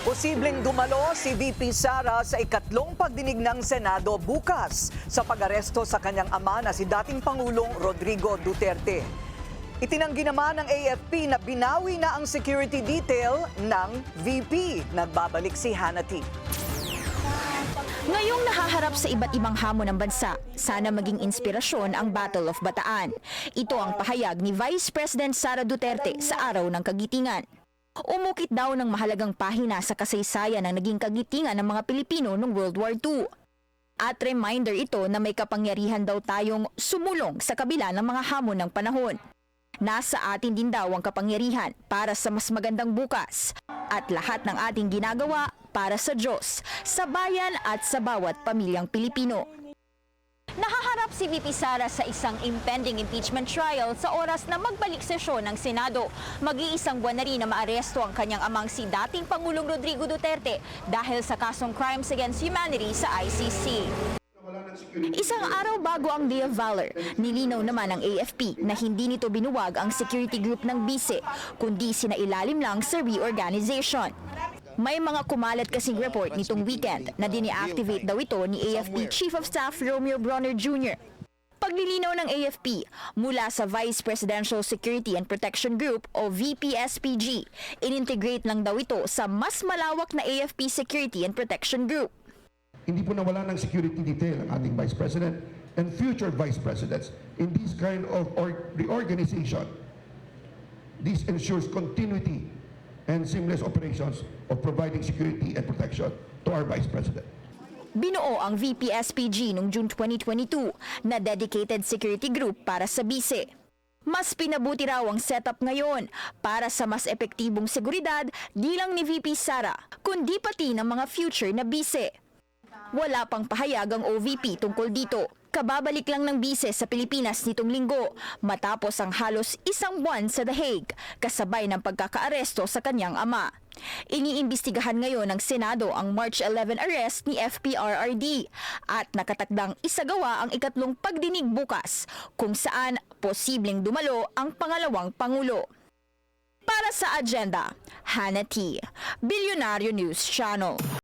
Posibleng dumalo si VP Sara sa ikatlong pagdinig ng Senado bukas sa pag-aresto sa kanyang ama na si dating Pangulong Rodrigo Duterte. Itinanggi naman ng AFP na binawi na ang security detail ng VP. Nagbabalik si Hannity. Ngayong nahaharap sa iba't ibang hamon ng bansa, sana maging inspirasyon ang Battle of Bataan. Ito ang pahayag ni Vice President Sara Duterte sa araw ng Kagitingan. Umukit daw ng mahalagang pahina sa kasaysayan ng naging kagitingan ng mga Pilipino noong World War II. At reminder ito na may kapangyarihan daw tayong sumulong sa kabila ng mga hamon ng panahon. Nasa atin din daw ang kapangyarihan para sa mas magandang bukas at lahat ng ating ginagawa para sa Diyos, sa bayan at sa bawat pamilyang Pilipino. Nahaharap si VP Sara sa isang impending impeachment trial sa oras na magbalik sesyon ng Senado. Mag-iisang buwan na rin na maaresto ang kanyang amang si dating Pangulong Rodrigo Duterte dahil sa kasong crimes against humanity sa ICC. Isang araw bago ang Day of Valor, nilinaw naman ng AFP na hindi nito binuwag ang security group ng bise, kundi sinailalim lang sa reorganization. May mga kumalat kasing report nitong weekend na dine-activate daw ito ni AFP Chief of Staff Romeo Bronner Jr. Paglilinaw ng AFP, mula sa Vice Presidential Security and Protection Group o VPSPG, inintegrate lang daw ito sa mas malawak na AFP Security and Protection Group. Hindi po nawala ng security detail ang ating Vice President and future Vice Presidents in this kind of reorganization. This ensures continuity and seamless operations of providing security and protection to our Vice President. Binuo ang VPSPG noong June 2022 na dedicated security group para sa bise. Mas pinabuti raw ang setup ngayon para sa mas epektibong seguridad di lang ni VP Sara, kundi pati ng mga future na bise. Wala pang pahayag ang OVP tungkol dito. Kababalik lang ng bise sa Pilipinas nitong linggo matapos ang halos isang buwan sa The Hague kasabay ng pagkakaaresto sa kanyang ama. Iniimbestigahan ngayon ng Senado ang March 11 arrest ni FPRRD at nakatakdang isagawa ang ikatlong pagdinig bukas kung saan posibleng dumalo ang pangalawang Pangulo. Para sa agenda, Hannity, Bilyonaryo News Channel.